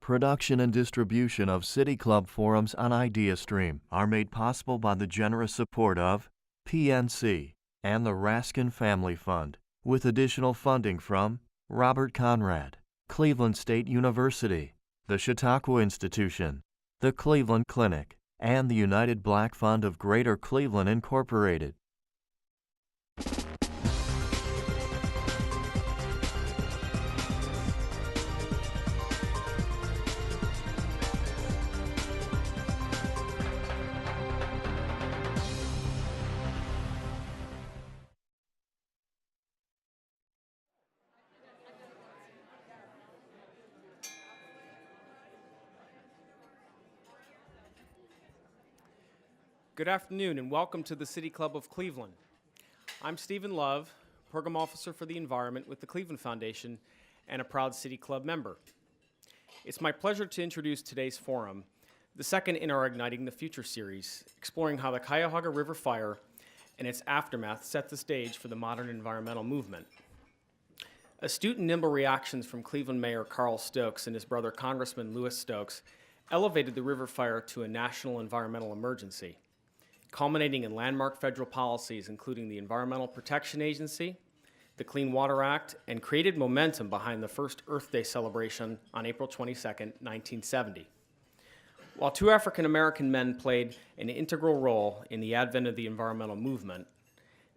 Production and distribution of City Club forums on IdeaStream are made possible by the generous support of PNC and the Raskin Family Fund, with additional funding from Robert Conrad, Cleveland State University, the Chautauqua Institution, the Cleveland Clinic, and the United Black Fund of Greater Cleveland, Incorporated. Good afternoon and welcome to the City Club of Cleveland. I'm Stephen Love, Program Officer for the Environment with the Cleveland Foundation and a proud City Club member. It's my pleasure to introduce today's forum, the second in our Igniting the Future series, exploring how the Cuyahoga River fire and its aftermath set the stage for the modern environmental movement. Astute and nimble reactions from Cleveland Mayor Carl Stokes and his brother Congressman Louis Stokes elevated the river fire to a national environmental emergency, culminating in landmark federal policies including the Environmental Protection Agency, the Clean Water Act, and created momentum behind the first Earth Day celebration on April 22, 1970. While two African-American men played an integral role in the advent of the environmental movement,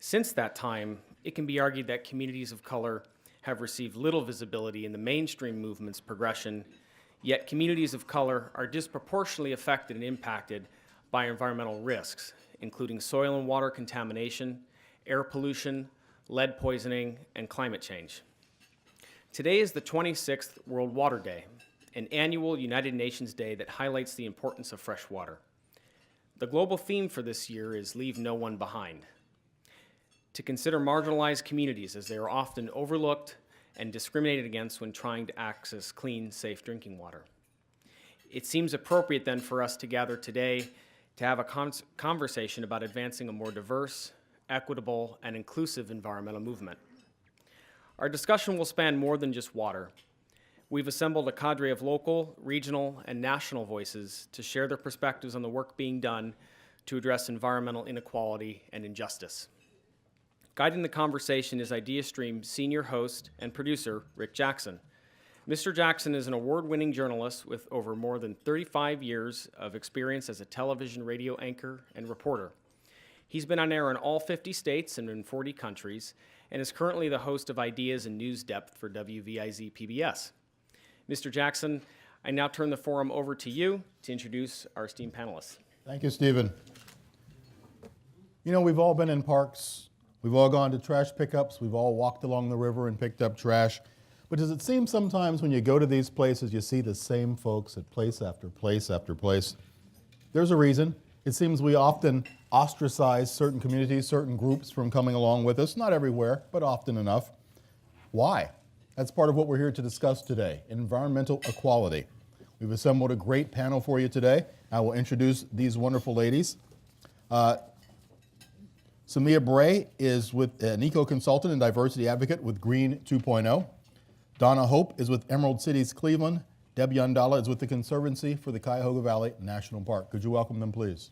since that time, it can be argued that communities of color have received little visibility in the mainstream movement's progression, yet communities of color are disproportionately affected and impacted by environmental risks, including soil and water contamination, air pollution, lead poisoning, and climate change. Today is the 26th World Water Day, an annual United Nations Day that highlights the importance of fresh water. The global theme for this year is Leave No One Behind, to consider marginalized communities as they are often overlooked and discriminated against when trying to access clean, safe drinking water. It seems appropriate then for us to gather today to have a conversation about advancing a more diverse, equitable, and inclusive environmental movement. Our discussion will span more than just water. We've assembled a cadre of local, regional, and national voices to share their perspectives on the work being done to address environmental inequality and injustice. Guiding the conversation is IdeaStream senior host and producer, Rick Jackson. Mr. Jackson is an award-winning journalist with over more than 35 years of experience as a television, radio anchor, and reporter. He's been on air in all 50 states and in 40 countries, and is currently the host of Ideas and News Depth for WVIZ PBS. Mr. Jackson, I now turn the forum over to you to introduce our esteemed panelists. Thank you, Stephen. You know, we've all been in parks, we've all gone to trash pickups, we've all walked along the river and picked up trash. But does it seem sometimes when you go to these places, you see the same folks at place after place after place? There's a reason. It seems we often ostracize certain communities, certain groups from coming along with us, not everywhere, but often enough. Why? That's part of what we're here to discuss today, environmental equality. We've assembled a great panel for you today. I will introduce these wonderful ladies. Samia Bray is with an eco-consultant and diversity advocate with Green 2.0. Donna Hope is with Emerald Cities Cleveland. Debbie Undala is with the Conservancy for the Cuyahoga Valley National Park. Could you welcome them, please?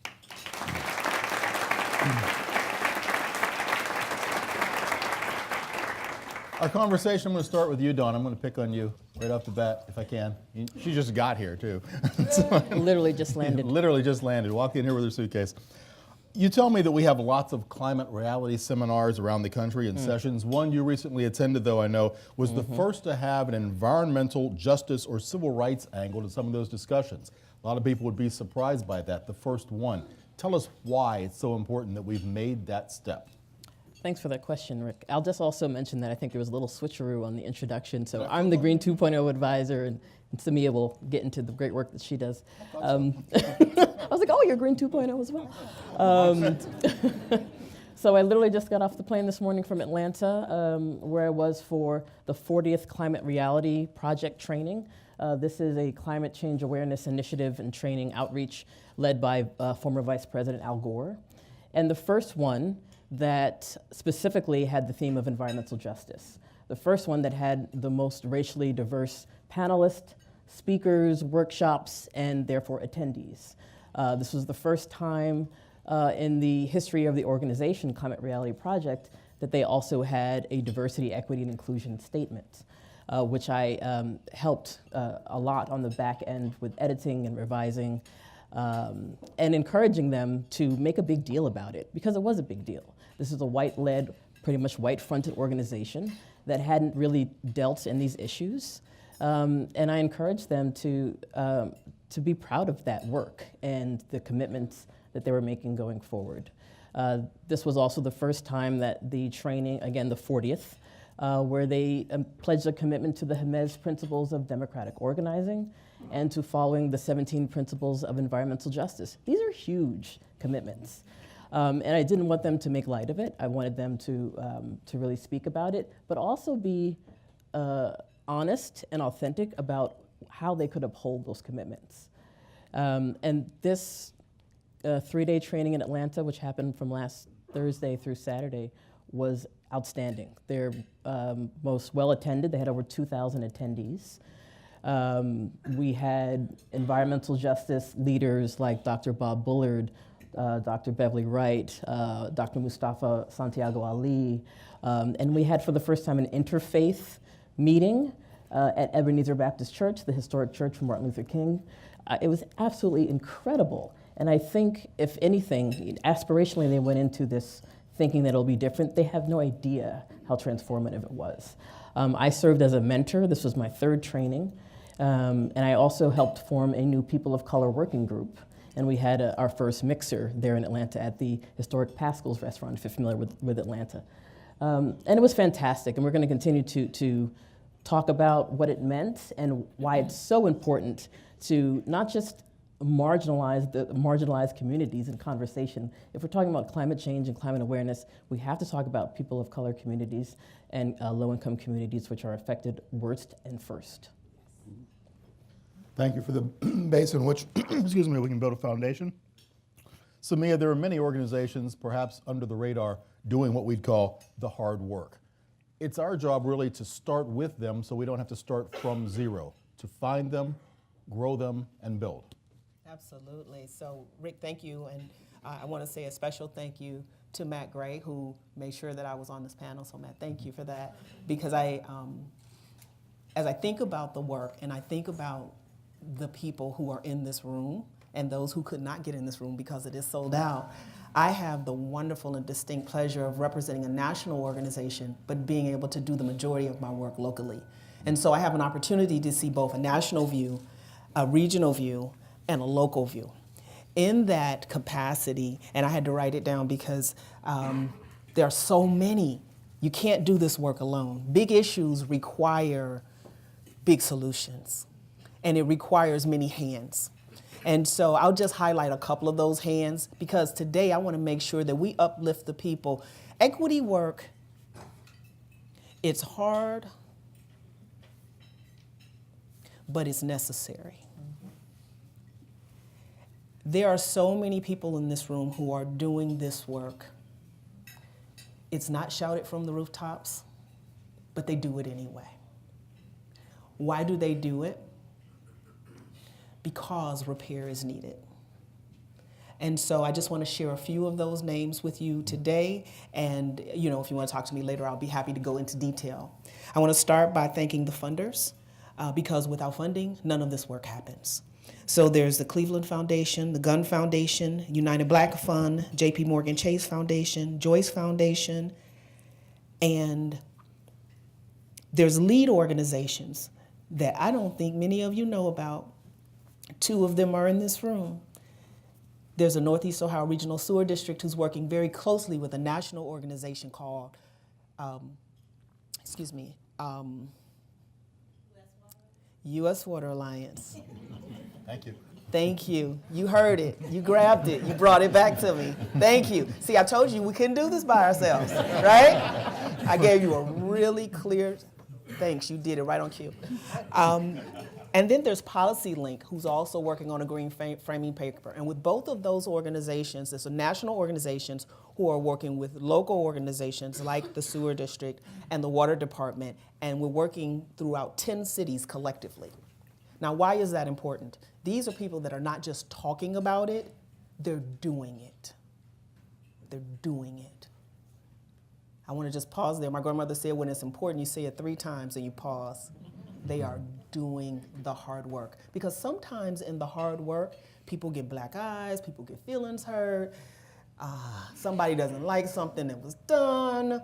Our conversation, I'm going to start with you, Donna. I'm going to pick on you right off the bat, if I can. She just got here, too. Literally just landed. Literally just landed. Walked in here with her suitcase. You tell me that we have lots of climate reality seminars around the country and sessions. One you recently attended, though, I know, was the first to have an environmental justice or civil rights angle to some of those discussions. A lot of people would be surprised by that, the first one. Tell us why it's so important that we've made that step. Thanks for that question, Rick. I'll just also mention that I think there was a little switcheroo on the introduction. So I'm the Green 2.0 advisor, and Samia will get into the great work that she does. I was like, oh, you're Green 2.0 as well. So I literally just got off the plane this morning from Atlanta, where I was for the 40th Climate Reality Project training. This is a climate change awareness initiative and training outreach led by former Vice President Al Gore. And the first one that specifically had the theme of environmental justice. The first one that had the most racially diverse panelists, speakers, workshops, and therefore attendees. This was the first time in the history of the organization, Climate Reality Project, that they also had a diversity, equity, and inclusion statement, which I helped a lot on the back end with editing and revising, and encouraging them to make a big deal about it, because it was a big deal. This is a white-led, pretty much white-fronted organization that hadn't really dealt in these issues. And I encouraged them to be proud of that work and the commitments that they were making going forward. This was also the first time that the training, again, the 40th, where they pledged a commitment to the Jemez principles of democratic organizing and to following the 17 principles of environmental justice. These are huge commitments. And I didn't want them to make light of it. I wanted them to really speak about it, but also be honest and authentic about how they could uphold those commitments. And this 3-day training in Atlanta, which happened from last Thursday through Saturday, was outstanding. They're most well attended. They had over 2,000 attendees. We had environmental justice leaders like Dr. Bob Bullard, Dr. Beverly Wright, Dr. Mustafa Santiago Ali, and we had for the first time an interfaith meeting at Ebenezer Baptist Church, the historic church from Martin Luther King. It was absolutely incredible. And I think, if anything, aspirationally they went into this thinking that it'll be different. They have no idea how transformative it was. I served as a mentor. This was my 3rd training. And I also helped form a new People of Color working group. And we had our first mixer there in Atlanta at the historic Pascal's restaurant, if you're familiar with Atlanta. And it was fantastic. And we're going to continue to talk about what it meant and why it's so important to not just marginalize the marginalized communities in conversation. If we're talking about climate change and climate awareness, we have to talk about people of color communities and low-income communities, which are affected worst and first. Thank you for the base in which, excuse me, we can build a foundation. So Mia, there are many organizations, perhaps under the radar, doing what we'd call the hard work. It's our job really to start with them so we don't have to start from zero, to find them, grow them, and build. Absolutely. So Rick, thank you. And I want to say a special thank you to Matt Gray, who made sure that I was on this panel. So Matt, thank you for that. Because as I think about the work and I think about the people who are in this room and those who could not get in this room because it is sold out, I have the wonderful and distinct pleasure of representing a national organization, but being able to do the majority of my work locally. And so I have an opportunity to see both a national view, a regional view, and a local view. In that capacity, and I had to write it down because there are so many, you can't do this work alone. Big issues require big solutions, and it requires many hands. And so I'll just highlight a couple of those hands because today I want to make sure that we uplift the people. Equity work, it's hard, but it's necessary. There are so many people in this room who are doing this work. It's not shouted from the rooftops, but they do it anyway. Why do they do it? Because repair is needed. And so I just want to share a few of those names with you today. And if you want to talk to me later, I'll be happy to go into detail. I want to start by thanking the funders, because without funding, none of this work happens. So there's the Cleveland Foundation, the Gunn Foundation, United Black Fund, JP Morgan Chase Foundation, Joyce Foundation, and there's lead organizations that I don't think many of you know about. 2 of them are in this room. There's a Northeast Ohio Regional Sewer District who's working very closely with a national organization called, U.S. Water Alliance. Thank you. Thank you. You heard it. You grabbed it. You brought it back to me. Thank you. See, I told you we couldn't do this by ourselves, right? I gave you a really clear, thanks. You did it right on cue. And then there's Policy Link, who's also working on a green framing paper. And with both of those organizations, there's national organizations who are working with local organizations like the Sewer District and the Water Department, and we're working throughout 10 cities collectively. Now, why is that important? These are people that are not just talking about it, they're doing it. They're doing it. I want to just pause there. My grandmother said when it's important, you say it 3 times and you pause. They are doing the hard work. Because sometimes in the hard work, people get black eyes, people get feelings hurt, somebody doesn't like something that was done,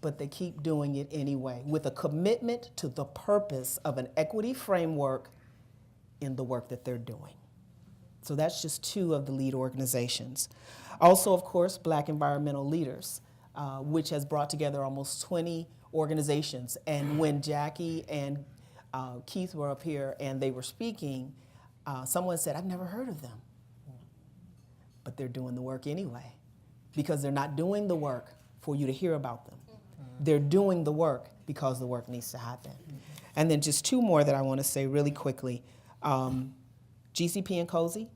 but they keep doing it anyway with a commitment to the purpose of an equity framework in the work that they're doing. So that's just 2 of the lead organizations. Also, of course, Black Environmental Leaders, which has brought together almost 20 organizations. And when Jackie and Keith were up here and they were speaking, someone said, I've never heard of them. But they're doing the work anyway, because they're not doing the work for you to hear about them. They're doing the work because the work needs to happen. And then just 2 more that I want to say really quickly. GCP and COSI,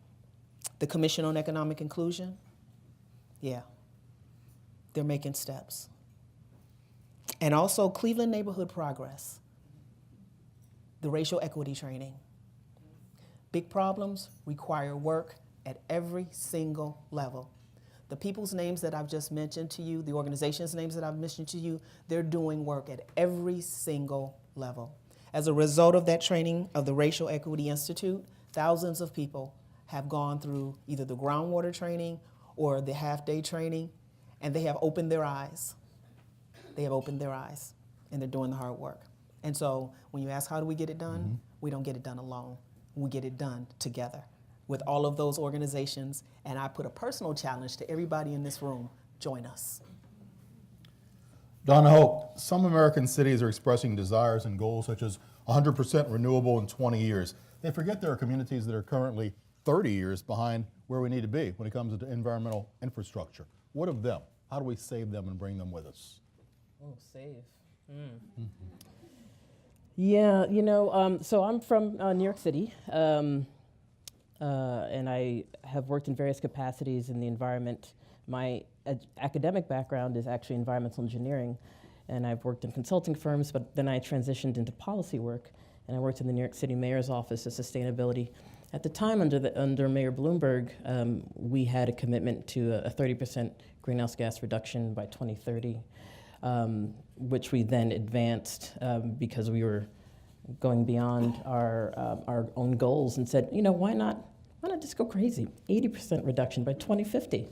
the Commission on Economic Inclusion, they're making steps. And also Cleveland Neighborhood Progress, the racial equity training. Big problems require work at every single level. The people's names that I've just mentioned to you, the organizations' names that I've mentioned to you, they're doing work at every single level. As a result of that training of the Racial Equity Institute, thousands of people have gone through either the groundwater training or the half-day training, and they have opened their eyes. They have opened their eyes, and they're doing the hard work. And so when you ask how do we get it done, we don't get it done alone. We get it done together with all of those organizations, and I put a personal challenge to everybody in this room, join us. Donna Hope, some American cities are expressing desires and goals such as 100% renewable in 20 years. They forget there are communities that are currently 30 years behind where we need to be when it comes to environmental infrastructure. What of them? How do we save them and bring them with us? Oh, save. Yeah, so I'm from New York City, and I have worked in various capacities in the environment. My academic background is actually environmental engineering, and I've worked in consulting firms, but then I transitioned into policy work, and I worked in the New York City Mayor's Office of Sustainability. At the time, under Mayor Bloomberg, we had a commitment to a 30% greenhouse gas reduction by 2030, which we then advanced because we were going beyond our own goals and said, why not just go crazy? 80% reduction by 2050.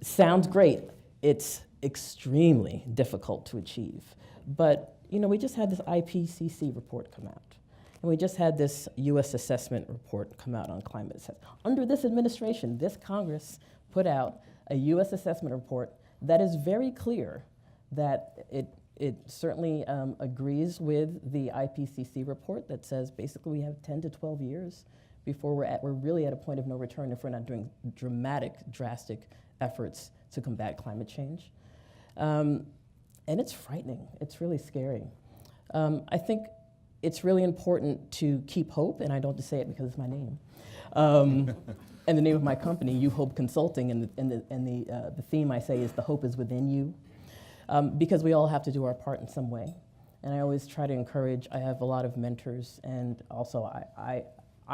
Sounds great. It's extremely difficult to achieve. But, we just had this IPCC report come out. And we just had this U.S. assessment report come out on climate assessment. Under this administration, this Congress put out a U.S. assessment report that is very clear that it certainly agrees with the IPCC report that says basically we have 10 to 12 years before we're really at a point of no return if we're not doing drastic efforts to combat climate change. And it's frightening. It's really scary. I think it's really important to keep hope, and I don't just say it because it's my name. And the name of my company, You Hope Consulting, and the theme I say is the hope is within you, because we all have to do our part in some way. And I always try to encourage. I have a lot of mentors, and also I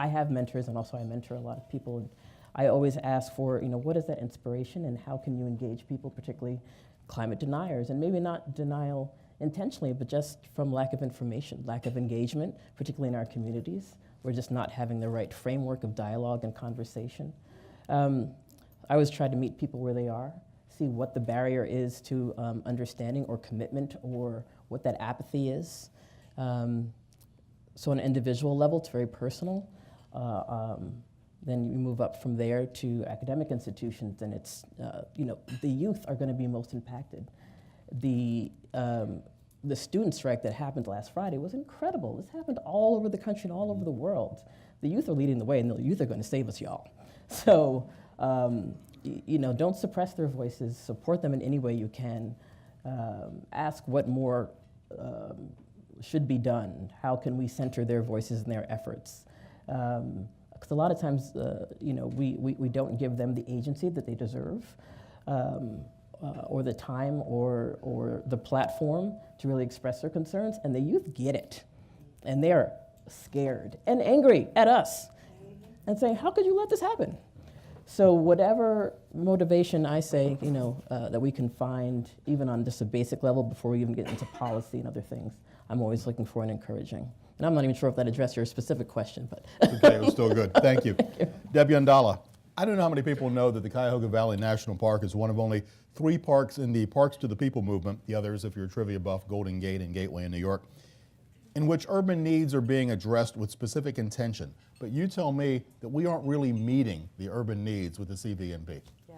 have mentors, and also I mentor a lot of people. And I always ask for, what is that inspiration, and how can you engage people, particularly climate deniers, and maybe not denial intentionally, but just from lack of information, lack of engagement, particularly in our communities. We're just not having the right framework of dialogue and conversation. I always try to meet people where they are, see what the barrier is to understanding or commitment, or what that apathy is. So on an individual level, it's very personal. Then you move up from there to academic institutions, and it's, the youth are going to be most impacted. The student strike that happened last Friday was incredible. This happened all over the country and all over the world. The youth are leading the way, and the youth are going to save us, y'all. So, don't suppress their voices. Support them in any way you can. Ask what more should be done. How can we center their voices and their efforts? Because a lot of times, we don't give them the agency that they deserve. Or the time or the platform to really express their concerns, and the youth get it. And they're scared and angry at us and saying, how could you let this happen? So whatever motivation I say, that we can find even on just a basic level before we even get into policy and other things, I'm always looking for and encouraging. And I'm not even sure if that addressed your specific question, but. Okay, it was still good. Thank you. Debbie Undala, I don't know how many people know that the Cuyahoga Valley National Park is one of only 3 parks in the Parks to the People movement, the others, if you're a trivia buff, Golden Gate and Gateway in New York, in which urban needs are being addressed with specific intention. But you tell me that we aren't really meeting the urban needs with the CVNP. Yeah,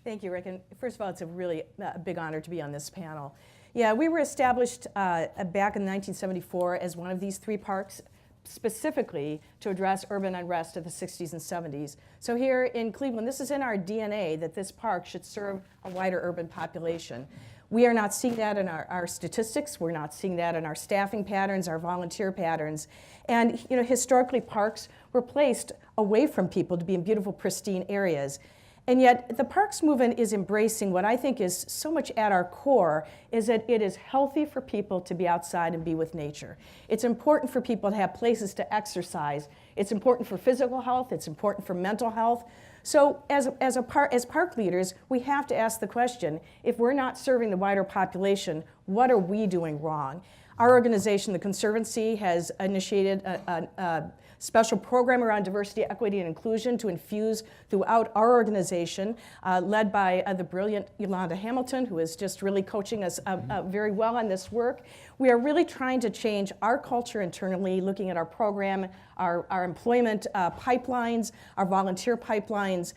thank you, Rick. And first of all, it's a really big honor to be on this panel. Yeah, we were established back in 1974 as one of these 3 parks, specifically to address urban unrest of the 60s and 70s. So here in Cleveland, this is in our DNA that this park should serve a wider urban population. We are not seeing that in our statistics. We're not seeing that in our staffing patterns, our volunteer patterns. And historically, parks were placed away from people to be in beautiful, pristine areas. And yet the parks movement is embracing what I think is so much at our core, is that it is healthy for people to be outside and be with nature. It's important for people to have places to exercise. It's important for physical health. It's important for mental health. So as park leaders, we have to ask the question, if we're not serving the wider population, what are we doing wrong? Our organization, the Conservancy, has initiated a special program around diversity, equity, and inclusion to infuse throughout our organization, led by the brilliant Yolanda Hamilton, who is just really coaching us very well on this work. We are really trying to change our culture internally, looking at our program, our employment pipelines, our volunteer pipelines,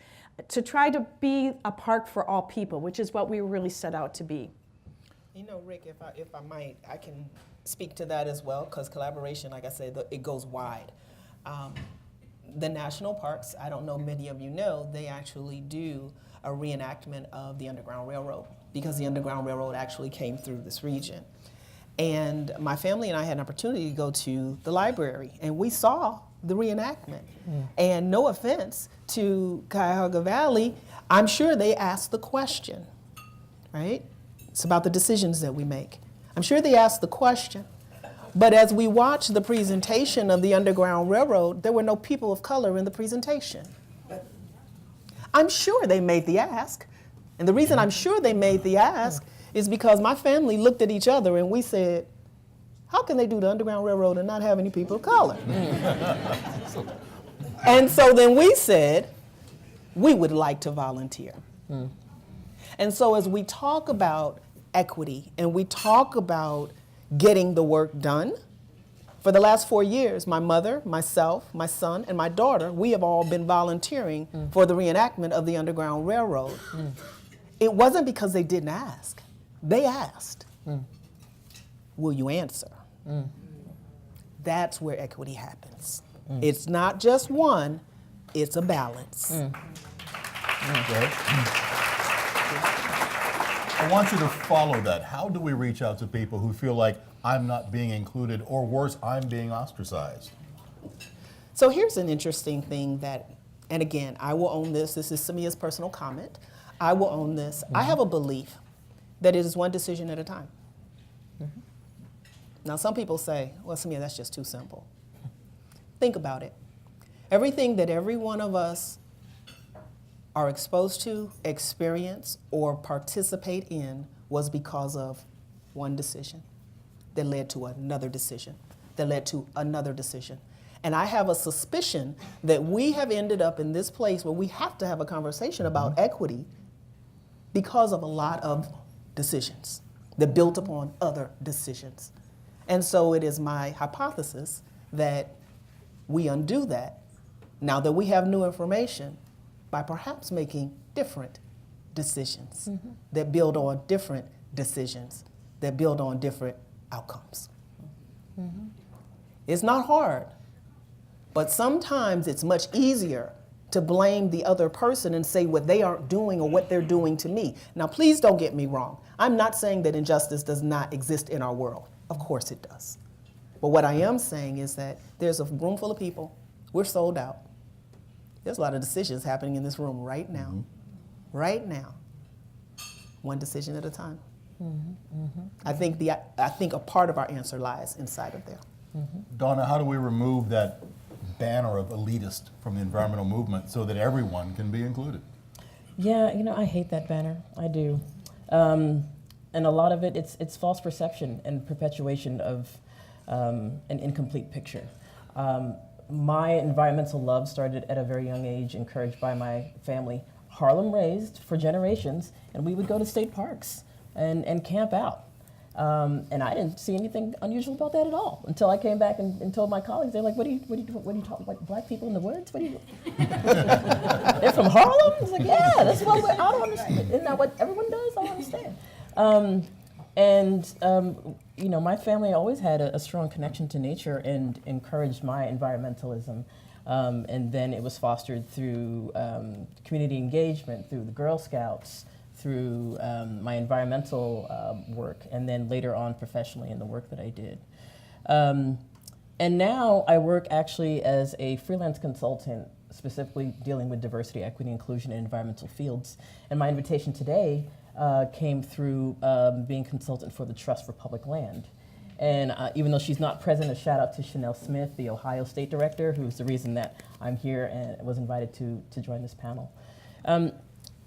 to try to be a park for all people, which is what we really set out to be. Rick, if I might, I can speak to that as well, because collaboration, like I said, it goes wide. The national parks, I don't know, many of you know, they actually do a reenactment of the Underground Railroad, because the Underground Railroad actually came through this region. And my family and I had an opportunity to go to the library, and we saw the reenactment. And no offense to Cuyahoga Valley, I'm sure they asked the question, right? It's about the decisions that we make. I'm sure they asked the question. But as we watched the presentation of the Underground Railroad, there were no people of color in the presentation. I'm sure they made the ask. And the reason I'm sure they made the ask is because my family looked at each other and we said, how can they do the Underground Railroad and not have any people of color? And so then we said, we would like to volunteer. And so as we talk about equity and we talk about getting the work done, for the last 4 years, my mother, myself, my son, and my daughter, we have all been volunteering for the reenactment of the Underground Railroad. It wasn't because they didn't ask. They asked, will you answer? That's where equity happens. It's not just one, it's a balance. Okay. I want you to follow that. How do we reach out to people who feel like I'm not being included, or worse, I'm being ostracized? So here's an interesting thing that, and again, I will own this. This is Samia's personal comment. I will own this. I have a belief that it is one decision at a time. Now, some people say, well, Samia, that's just too simple. Think about it. Everything that every one of us are exposed to, experience, or participate in was because of one decision that led to another decision, that led to another decision. And I have a suspicion that we have ended up in this place where we have to have a conversation about equity because of a lot of decisions that built upon other decisions. And so it is my hypothesis that we undo that now that we have new information by perhaps making different decisions that build on different decisions, that build on different outcomes. It's not hard, but sometimes it's much easier to blame the other person and say what they aren't doing or what they're doing to me. Now, please don't get me wrong. I'm not saying that injustice does not exist in our world. Of course it does. But what I am saying is that there's a room full of people. We're sold out. There's a lot of decisions happening in this room right now. Right now. One decision at a time. I think a part of our answer lies inside of there. Donna, how do we remove that banner of elitist from the environmental movement so that everyone can be included? Yeah, I hate that banner. I do. And a lot of it, it's false perception and perpetuation of an incomplete picture. My environmental love started at a very young age, encouraged by my family. Harlem raised for generations, and we would go to state parks and camp out. And I didn't see anything unusual about that at all until I came back and told my colleagues. They're like, what are you talking about, black people in the woods? What are you They're from Harlem? It's like, yeah, that's what I don't understand. Isn't that what everyone does? I don't understand. My family always had a strong connection to nature and encouraged my environmentalism. And then it was fostered through community engagement, through the Girl Scouts, through my environmental work, and then later on professionally in the work that I did. And now I work actually as a freelance consultant, specifically dealing with diversity, equity, inclusion, and environmental fields. And my invitation today came through being consultant for the Trust for Public Land. And even though she's not present, a shout out to Chanel Smith, the Ohio State Director, who's the reason that I'm here and was invited to join this panel.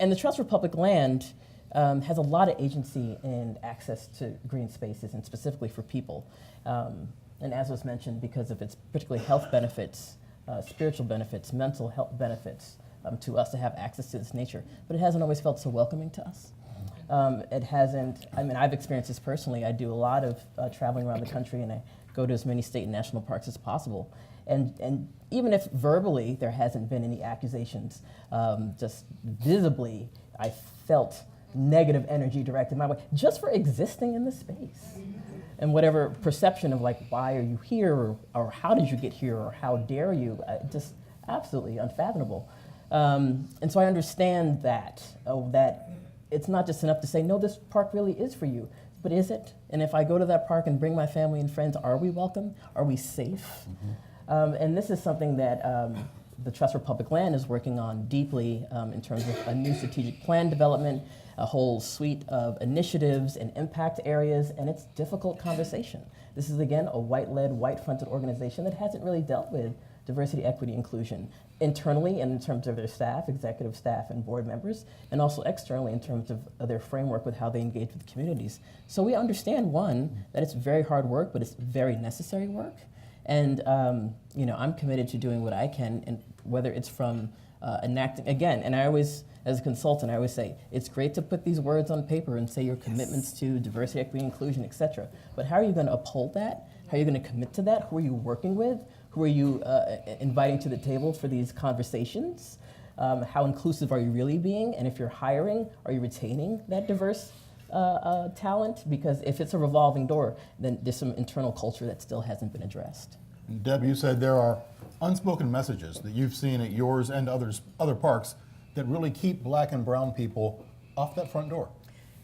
And the Trust for Public Land has a lot of agency and access to green spaces, and specifically for people. And as was mentioned, because of its particularly health benefits, spiritual benefits, mental health benefits to us to have access to this nature. But it hasn't always felt so welcoming to us. It hasn't, I've experienced this personally. I do a lot of traveling around the country, and I go to as many state and national parks as possible. And even if verbally there hasn't been any accusations, just visibly I felt negative energy directed my way just for existing in the space. And whatever perception of like, why are you here, or how did you get here, or how dare you, just absolutely unfathomable. And so I understand that it's not just enough to say, no, this park really is for you, but is it? And if I go to that park and bring my family and friends, are we welcome? Are we safe? And this is something that the Trust for Public Land is working on deeply in terms of a new strategic plan development, a whole suite of initiatives and impact areas, and it's difficult conversation. This is, again, a white-led, white-fronted organization that hasn't really dealt with diversity, equity, inclusion internally and in terms of their staff, executive staff, and board members, and also externally in terms of their framework with how they engage with communities. So we understand, one, that it's very hard work, but it's very necessary work. And I'm committed to doing what I can, and whether it's from enacting, again, and I always, as a consultant, I always say, it's great to put these words on paper and say your commitments to diversity, equity, inclusion, et cetera. But how are you going to uphold that? How are you going to commit to that? Who are you working with? Who are you inviting to the table for these conversations? How inclusive are you really being? And if you're hiring, are you retaining that diverse talent? Because if it's a revolving door, then there's some internal culture that still hasn't been addressed. Deb, you said there are unspoken messages that you've seen at yours and other parks that really keep black and brown people off that front door.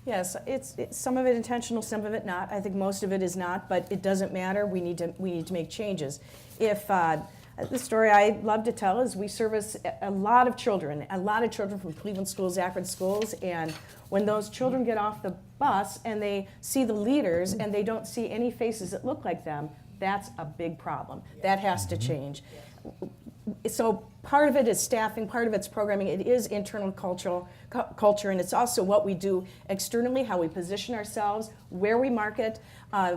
Yes, it's some of it intentional, some of it not. I think most of it is not, but it doesn't matter. We need to make changes. If the story I love to tell is we service a lot of children from Cleveland schools, Akron schools, and when those children get off the bus and they see the leaders and they don't see any faces that look like them, that's a big problem. That has to change. So part of it is staffing, part of it's programming. It is internal culture, and it's also what we do externally, how we position ourselves, where we market.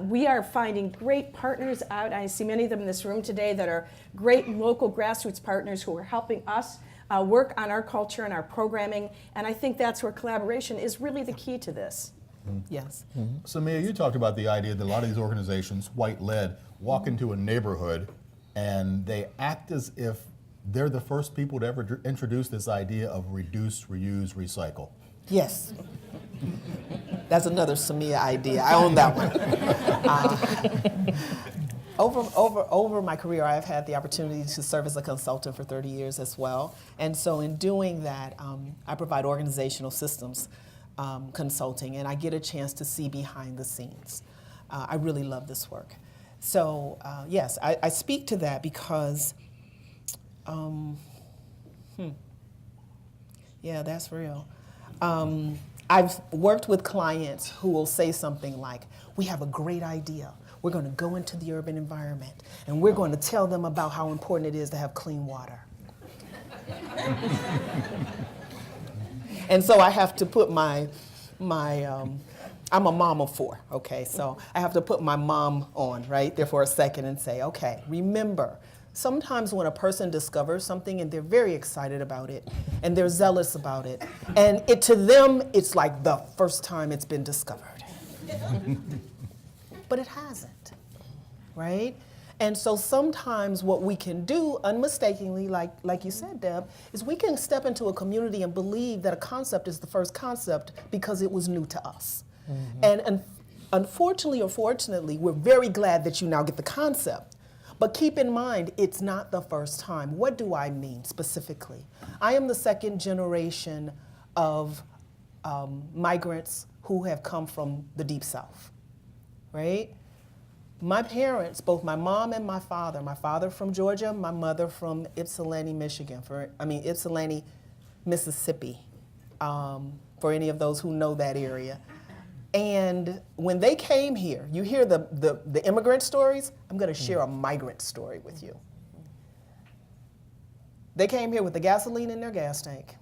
We are finding great partners out. I see many of them in this room today that are great local grassroots partners who are helping us work on our culture and our programming, and I think that's where collaboration is really the key to this. Yes. So Mia, you talked about the idea that a lot of these organizations, white-led, walk into a neighborhood and they act as if they're the first people to ever introduce this idea of reduce, reuse, recycle. Yes. That's another Samia idea. I own that one. Over my career, I've had the opportunity to serve as a consultant for 30 years as well. And so in doing that, I provide organizational systems consulting, and I get a chance to see behind the scenes. I really love this work. So yes, I speak to that because, yeah, that's real. I've worked with clients who will say something like, we have a great idea. we're going to go into the urban environment and we're going to tell them about how important it is to have clean water. And so I have to put I'm a mom of 4, okay? So I have to put my mom on right there for a second and say, okay, remember, sometimes when a person discovers something and they're very excited about it and they're zealous about it, and to them, it's like the first time it's been discovered. But it hasn't, right? And so sometimes what we can do unmistakably, like you said, Deb, is we can step into a community and believe that a concept is the first concept because it was new to us. And unfortunately or fortunately, we're very glad that you now get the concept. But keep in mind, it's not the first time. What do I mean specifically? I am the second generation of migrants who have come from the Deep South, right? My parents, both my mom and my father from Georgia, my mother from Ypsilanti, Ypsilanti, Mississippi, for any of those who know that area. And when they came here, you hear the immigrant stories. I'm going to share a migrant story with you. They came here with the gasoline in their gas tank.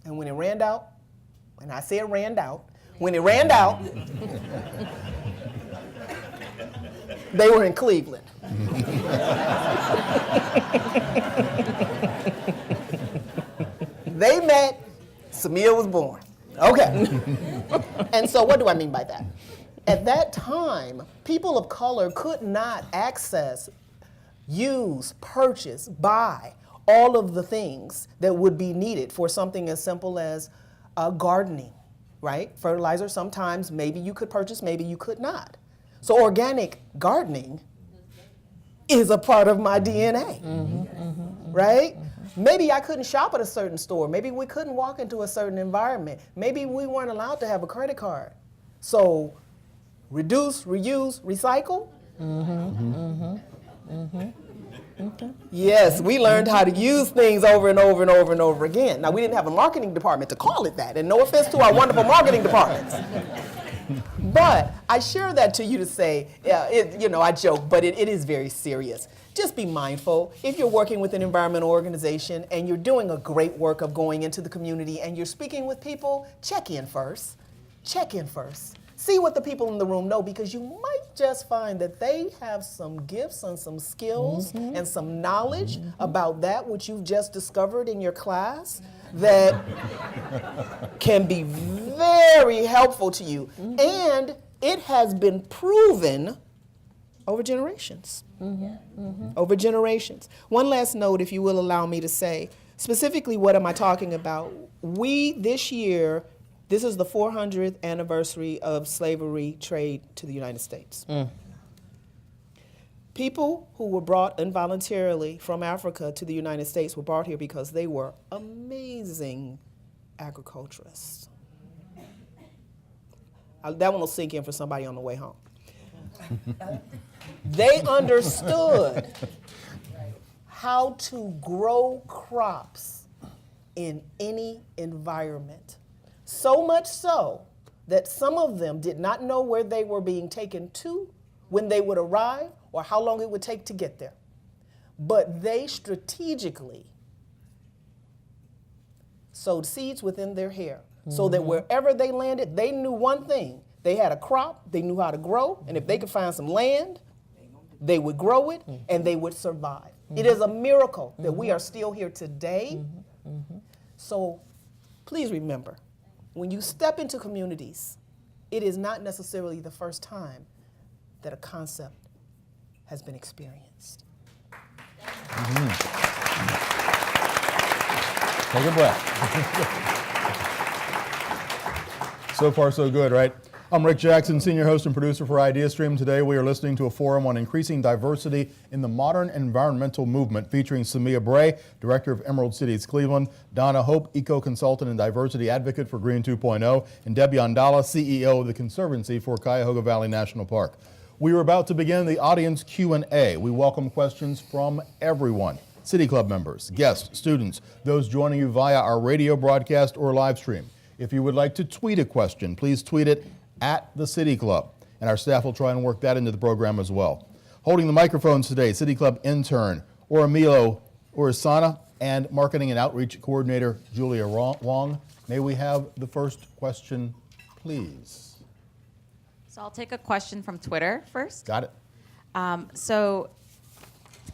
And when it ran out, and I say it ran out, when it ran out, they were in Cleveland. They met, Samia was born. Okay. And so what do I mean by that? At that time, people of color could not access, use, purchase, buy all of the things that would be needed for something as simple as gardening, right? Fertilizer, sometimes maybe you could purchase, maybe you could not. So organic gardening is a part of my DNA, right? Maybe I couldn't shop at a certain store. Maybe we couldn't walk into a certain environment. Maybe we weren't allowed to have a credit card. So reduce, reuse, recycle. Okay. Yes, we learned how to use things over and over and over and over again. Now, we didn't have a marketing department to call it that, and no offense to our wonderful marketing departments. But I share that to you to say, I joke, but it is very serious. Just be mindful. If you're working with an environmental organization and you're doing a great work of going into the community and you're speaking with people, check in first. Check in first. See what the people in the room know, because you might just find that they have some gifts and some skills and some knowledge about that which you've just discovered in your class that can be very helpful to you. And it has been proven over generations. Over generations. One last note, if you will allow me to say, specifically what am I talking about? We, this year, this is the 400th anniversary of slavery trade to the United States. People who were brought involuntarily from Africa to the United States were brought here because they were amazing agriculturists. That one will sink in for somebody on the way home. They understood how to grow crops in any environment. So much so that some of them did not know where they were being taken to, when they would arrive, or how long it would take to get there. But they strategically sowed seeds within their hair so that wherever they landed, they knew one thing. They had a crop, they knew how to grow, and if they could find some land, they would grow it and they would survive. It is a miracle that we are still here today. So please remember, when you step into communities, it is not necessarily the first time that a concept has been experienced. Take a breath. So far, so good, right? I'm Rick Jackson, senior host and producer for IdeaStream. Today we are listening to a forum on increasing diversity in the modern environmental movement, featuring Samia Bray, director of Emerald Cities Cleveland, Donna Hope, eco-consultant and diversity advocate for Green 2.0, and Debbie Andala, CEO of the Conservancy for Cuyahoga Valley National Park. We are about to begin the audience Q&A. We welcome questions from everyone: City Club members, guests, students, those joining you via our radio broadcast or live stream. If you would like to tweet a question, please tweet it at the City Club. and our staff will try and work that into the program as well. Holding the microphones today, City Club intern Oramilo Urisana and Marketing and Outreach Coordinator Julia Wong. May we have the first question, please? So I'll take a question from Twitter first. Got it. So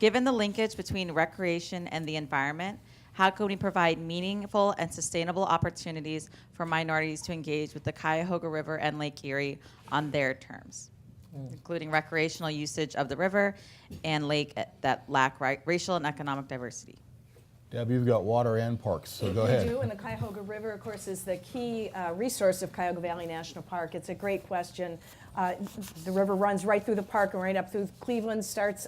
given the linkage between recreation and the environment, how can we provide meaningful and sustainable opportunities for minorities to engage with the Cuyahoga River and Lake Erie on their terms, including recreational usage of the river and lake that lack racial and economic diversity? Deb, you've got water and parks, so go ahead. We do, and the Cuyahoga River, of course, is the key resource of Cuyahoga Valley National Park. It's a great question. The river runs right through the park and right up through Cleveland, starts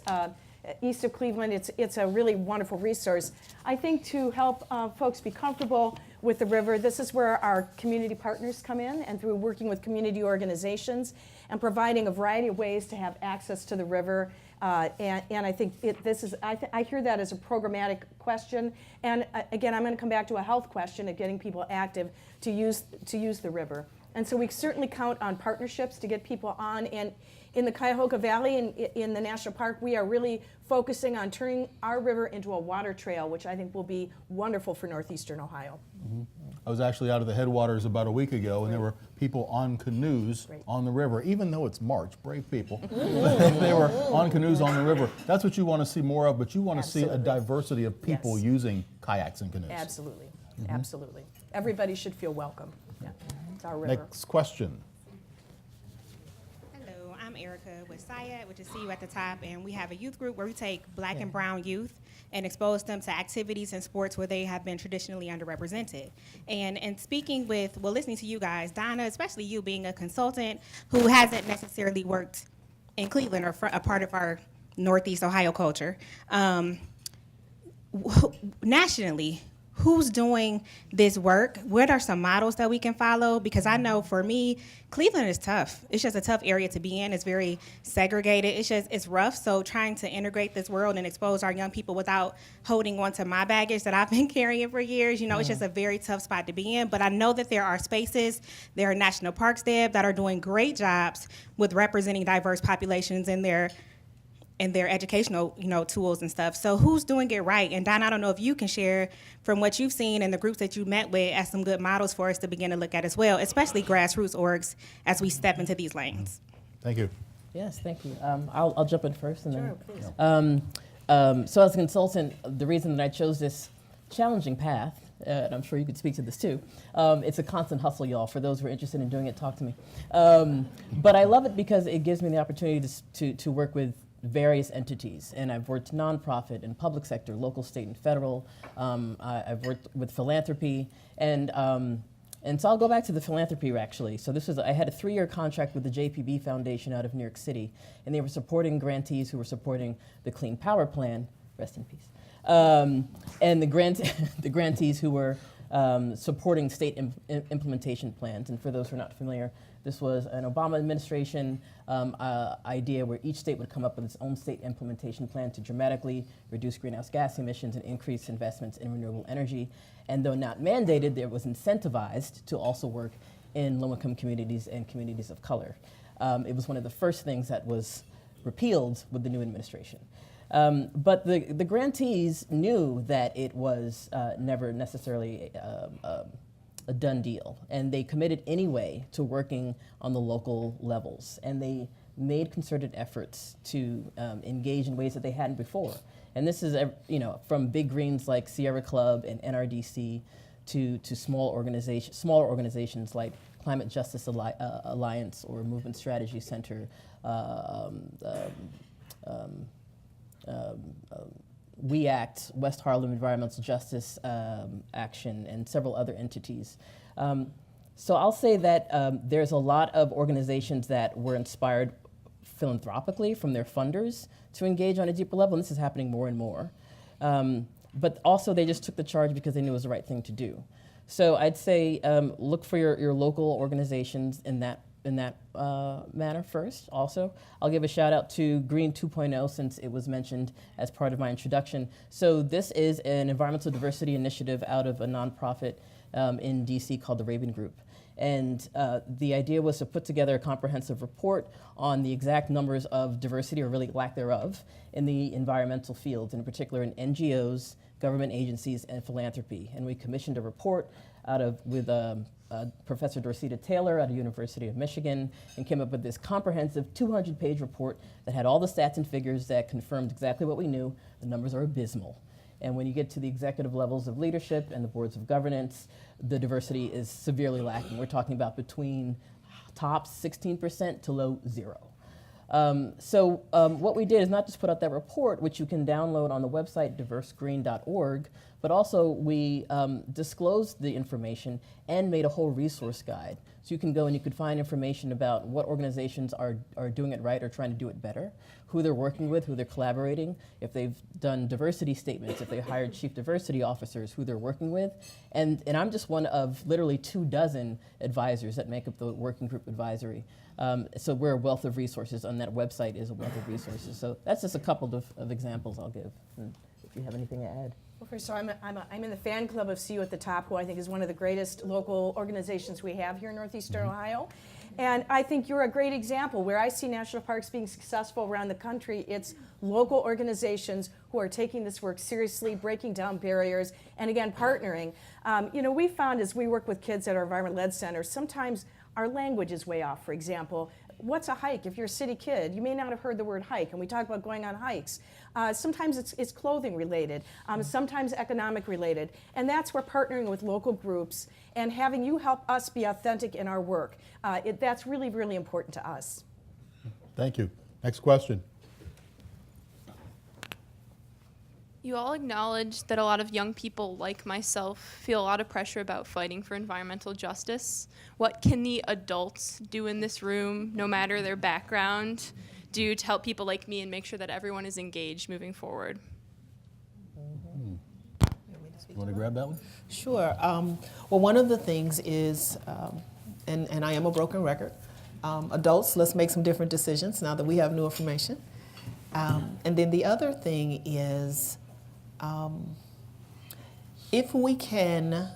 east of Cleveland. It's a really wonderful resource. I think to help folks be comfortable with the river, this is where our community partners come in, and through working with community organizations and providing a variety of ways to have access to the river. And I think I hear that as a programmatic question. And again, I'm going to come back to a health question of getting people active to use the river. And so we certainly count on partnerships to get people on. And in the Cuyahoga Valley and in the national park, we are really focusing on turning our river into a water trail, which I think will be wonderful for northeastern Ohio. Mm-hmm. I was actually out of the headwaters about a week ago, and there were people on canoes on the river, even though it's March, brave people. They were on canoes on the river. That's what you want to see more of, but you want to see a diversity of people using kayaks and canoes. Absolutely, absolutely. Everybody should feel welcome. Yeah. It's our river. Next question. Hello, I'm Erica with SIAD, which is See You at the Top, and we have a youth group where we take Black and brown youth and expose them to activities and sports where they have been traditionally underrepresented. And speaking with, listening to you guys, Donna, especially you being a consultant who hasn't necessarily worked in Cleveland or a part of our Northeast Ohio culture, nationally, who's doing this work? What are some models that we can follow? Because I know for me, Cleveland is tough. It's just a tough area to be in. It's very segregated. It's rough. So trying to integrate this world and expose our young people without holding on to my baggage that I've been carrying for years, it's just a very tough spot to be in. But I know that there are spaces, there are national parks, Deb, that are doing great jobs with representing diverse populations in their educational, tools and stuff. So who's doing it right? And Don, I don't know if you can share from what you've seen and the groups that you met with as some good models for us to begin to look at as well, especially grassroots orgs as we step into these lanes. Thank you. Yes, thank you. I'll jump in first. And Sure, then, please. So as a consultant, the reason that I chose this challenging path, and I'm sure you could speak to this too, it's a constant hustle, y'all. For those who are interested in doing it, talk to me. But I love it because it gives me the opportunity to work with various entities, and I've worked nonprofit and public sector, local, state, and federal. I've worked with philanthropy, and so I'll go back to the philanthropy actually. So I had a 3-year contract with the JPB Foundation out of New York City, and they were supporting grantees who were supporting the Clean Power Plan, rest in peace, and the grantees who were supporting state implementation plans. And for those who are not familiar, this was an Obama administration idea where each state would come up with its own state implementation plan to dramatically reduce greenhouse gas emissions and increase investments in renewable energy. And though not mandated, it was incentivized to also work in low-income communities and communities of color. It was one of the first things that was repealed with the new administration. But the grantees knew that it was never necessarily a done deal, and they committed anyway to working on the local levels, and they made concerted efforts to engage in ways that they hadn't before. And this is, from big greens like Sierra Club and NRDC to smaller organizations like Climate Justice Alliance or Movement Strategy Center, We Act, West Harlem Environmental Justice Action, and several other entities. So I'll say that there's a lot of organizations that were inspired philanthropically from their funders to engage on a deeper level, and this is happening more and more. But also they just took the charge because they knew it was the right thing to do. So I'd say look for your local organizations in that manner first. Also, I'll give a shout out to Green 2.0 since it was mentioned as part of my introduction. So this is an environmental diversity initiative out of a nonprofit in DC called the Raven Group. And the idea was to put together a comprehensive report on the exact numbers of diversity, or really lack thereof, in the environmental fields, and in particular in NGOs, government agencies, and philanthropy. And we commissioned a report with Professor Dorceta Taylor at the University of Michigan, and came up with this comprehensive 200-page report that had all the stats and figures that confirmed exactly what we knew. The numbers are abysmal. And when you get to the executive levels of leadership and the boards of governance, the diversity is severely lacking. We're talking about between tops 16% to low 0. What we did is not just put out that report, which you can download on the website diversegreen.org, but also we disclosed the information and made a whole resource guide. So you can go and you could find information about what organizations are doing it right or trying to do it better, who they're working with, who they're collaborating, if they've done diversity statements, if they hired chief diversity officers, who they're working with. And I'm just one of literally 24 advisors that make up the working group advisory. So we're a wealth of resources, and that website is a wealth of resources. So that's just a couple of examples I'll give. And if you have anything to add. Well, first of all, I'm in the fan club of See You at the Top, who I think is one of the greatest local organizations we have here in Northeastern Ohio. And I think you're a great example. Where I see national parks being successful around the country, it's local organizations who are taking this work seriously, breaking down barriers, and again, partnering. We found as we work with kids at our environment-led centers, sometimes our language is way off. For example, what's a hike? If you're a city kid, you may not have heard the word hike, and we talk about going on hikes. Sometimes it's clothing related, sometimes economic related, and that's where partnering with local groups and having you help us be authentic in our work, that's really, really important to us. Thank you. Next question. You all acknowledge that a lot of young people like myself feel a lot of pressure about fighting for environmental justice. What can the adults do in this room, no matter their background, do to help people like me and make sure that everyone is engaged moving forward? You want to grab that one? Sure. Well, one of the things is, and I am a broken record, adults, let's make some different decisions now that we have new information. And then the other thing is, if we can,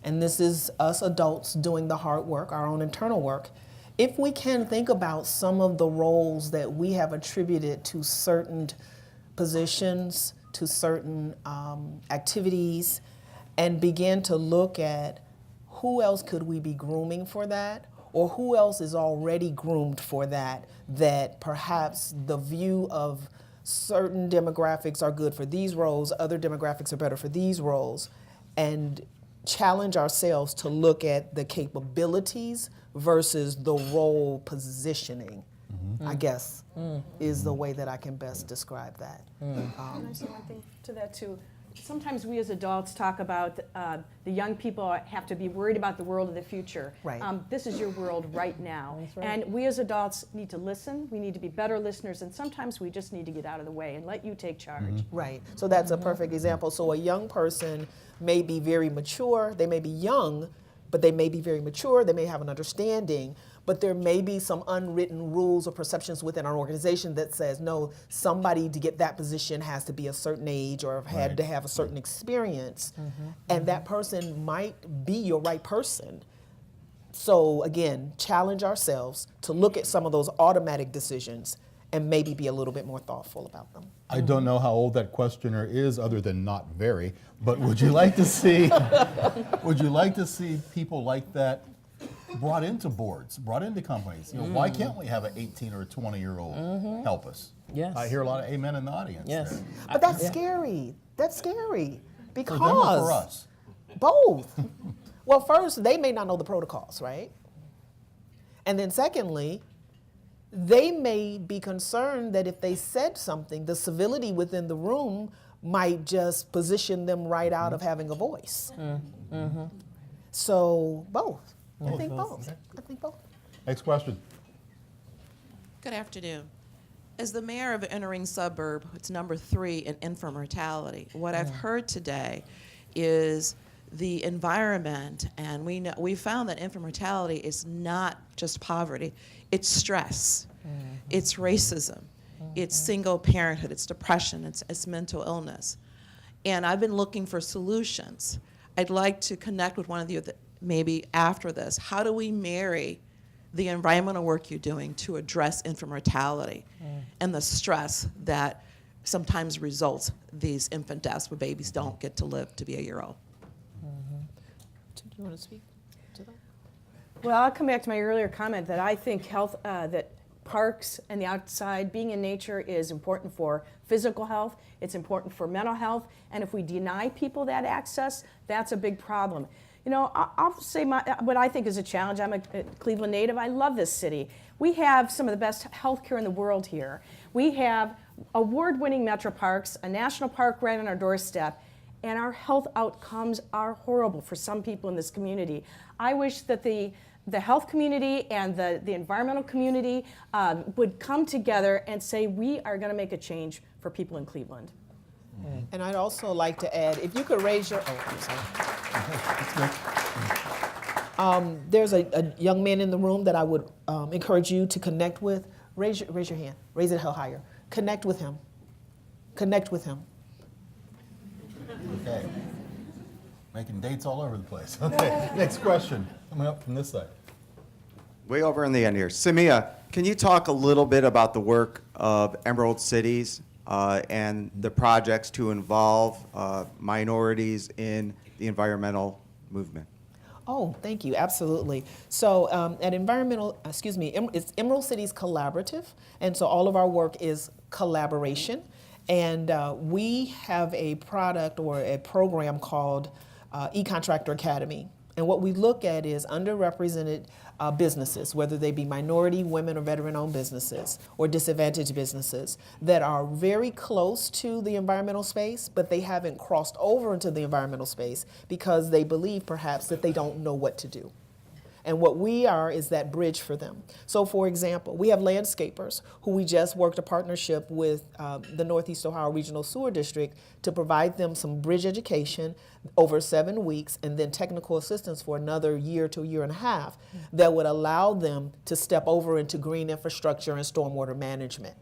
and this is us adults doing the hard work, our own internal work, if we can think about some of the roles that we have attributed to certain positions, to certain activities, and begin to look at who else could we be grooming for that, or who else is already groomed for that, that perhaps the view of certain demographics are good for these roles, other demographics are better for these roles, and challenge ourselves to look at the capabilities versus the role positioning, I guess, is the way that I can best describe that. Can I say one thing to that too? Sometimes we as adults talk about the young people have to be worried about the world of the future. Right. This is your world right now. That's right. And we as adults need to listen. We need to be better listeners. And sometimes we just need to get out of the way and let you take charge. Right. So that's a perfect example. So a young person may be very mature. They may be young, but they may be very mature. They may have an understanding, but there may be some unwritten rules or perceptions within our organization that says, no, somebody to get that position has to be a certain age or have had to have a certain experience. And that person might be your right person. So again, challenge ourselves to look at some of those automatic decisions and maybe be a little bit more thoughtful about them. I don't know how old that questioner is, other than not very, but would you like to see people like that brought into boards, brought into companies? Why can't we have an 18 or a 20-year-old help us? Yes. I hear a lot of amen in the audience. Yes. there. But that's scary. That's scary because For them or for us? both. Well, first, they may not know the protocols, right? And then secondly, they may be concerned that if they said something, the civility within the room might just position them right out of having a voice. So both. I think both. I think both. Next question. Good afternoon. As the mayor of an entering suburb, it's number 3 in infant mortality. What I've heard today is the environment, and we found that infant mortality is not just poverty, it's stress, it's racism, it's single parenthood, it's depression, it's mental illness. And I've been looking for solutions. I'd like to connect with one of you maybe after this, how do we marry the environmental work you're doing to address infant mortality and the stress that sometimes results these infant deaths where babies don't get to live to be a year old? Do you want to speak to that? Well, I'll come back to my earlier comment that I think that parks and the outside, being in nature, is important for physical health, it's important for mental health, and if we deny people that access, that's a big problem. You know, I'll say what I think is a challenge. I'm a Cleveland native. I love this city. We have some of the best health care in the world here. We have award-winning metro parks, a national park right on our doorstep, and our health outcomes are horrible for some people in this community. I wish that the health community and the environmental community would come together and say, we are going to make a change for people in Cleveland. And I'd also like to add, if you could raise your, there's a young man in the room that I would encourage you to connect with. Raise your hand, raise it hell higher. Connect with him. Connect with him. Okay. Making dates all over the place. Okay, next question. Coming up from this side. Way over in the end here. Samia, can you talk a little bit about the work of Emerald Cities and the projects to involve minorities in the environmental movement? Oh, thank you, absolutely. So at it's Emerald Cities Collaborative, and so all of our work is collaboration. And we have a product or a program called Econ Academy. And what we look at is underrepresented businesses, whether they be minority, women, or veteran-owned businesses, or disadvantaged businesses that are very close to the environmental space, but they haven't crossed over into the environmental space because they believe perhaps that they don't know what to do. And what we are is that bridge for them. So for example, we have landscapers who we just worked a partnership with the Northeast Ohio Regional Sewer District to provide them some bridge education over 7 weeks and then technical assistance for another year to a year and a half that would allow them to step over into green infrastructure and stormwater management.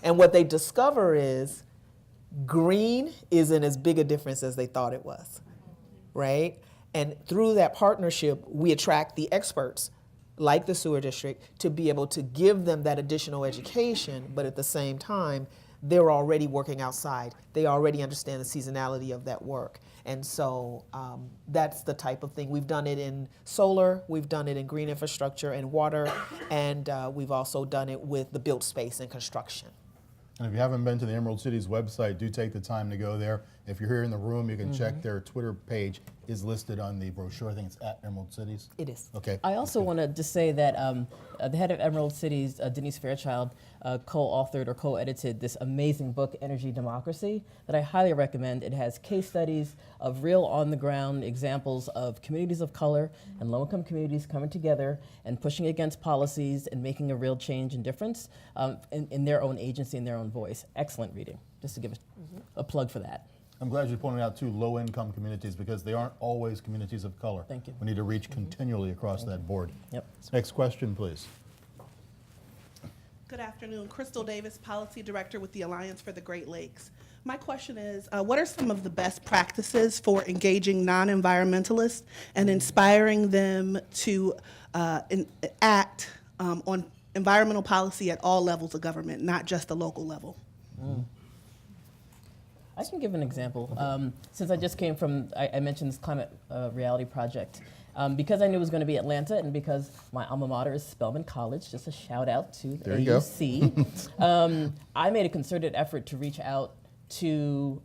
And what they discover is green isn't as big a difference as they thought it was, right? And through that partnership, we attract the experts, like the sewer district, to be able to give them that additional education, but at the same time, they're already working outside. They already understand the seasonality of that work. And so that's the type of thing. We've done it in solar, we've done it in green infrastructure and water, and we've also done it with the built space and construction. And if you haven't been to the Emerald Cities website, do take the time to go there. If you're here in the room, you can check their Twitter page is listed on the brochure. I think it's at Emerald Cities. It is. Okay. I also want to just say that the head of Emerald Cities, Denise Fairchild, co-authored or co-edited this amazing book, Energy Democracy, that I highly recommend. It has case studies of real on-the-ground examples of communities of color and low-income communities coming together and pushing against policies and making a real change and difference in their own agency and their own voice. Excellent reading, just to give a plug for that. I'm glad you pointed out 2 low-income communities because they aren't always communities of color. Thank you. We need to reach continually across that board. Yep. Next question, please. Good afternoon. Crystal Davis, Policy Director with the Alliance for the Great Lakes. My question is, what are some of the best practices for engaging non-environmentalists and inspiring them to act on environmental policy at all levels of government, not just the local level? I can give an example. Since I just came from, I mentioned this climate reality project. Because I knew it was going to be Atlanta and because my alma mater is Spelman College, just a shout out to There you AUC, I made a concerted effort to reach out to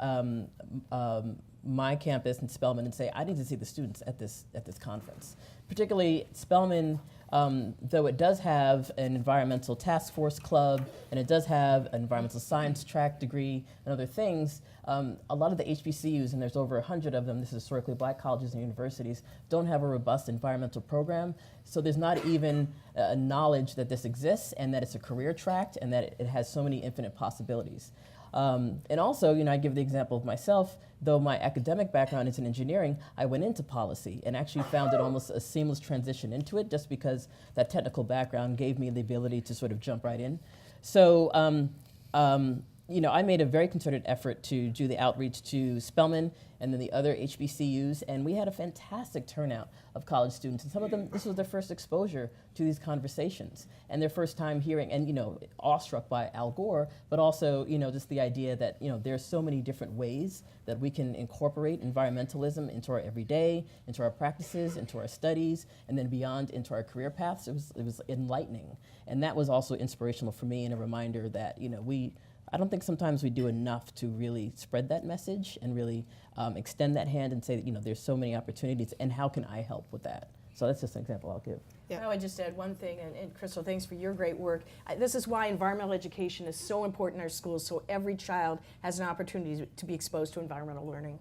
my campus in Spelman and say, I need to see the students at this conference. Particularly Spelman, though it does have an environmental task force club and it does have an environmental science track degree and other things, a lot of the HBCUs, and there's over 100 of them, this is historically black colleges and universities, don't have a robust environmental program. So there's not even a knowledge that this exists and that it's a career track and that it has so many infinite possibilities. And also, I give the example of myself, though my academic background is in engineering, I went into policy and actually found it almost a seamless transition into it just because that technical background gave me the ability to sort of jump right in. So I made a very concerted effort to do the outreach to Spelman and then the other HBCUs, and we had a fantastic turnout of college students. And some of them, this was their first exposure to these conversations and their first time hearing, and awestruck by Al Gore, but also, just the idea that, there's so many different ways that we can incorporate environmentalism into our everyday, into our practices, into our studies, and then beyond into our career paths. It was enlightening. And that was also inspirational for me, and a reminder that, I don't think sometimes we do enough to really spread that message and really extend that hand and say that, there's so many opportunities, and how can I help with that? So that's just an example I'll give. I would just add one thing, and Crystal, thanks for your great work. This is why environmental education is so important in our schools, so every child has an opportunity to be exposed to environmental learning.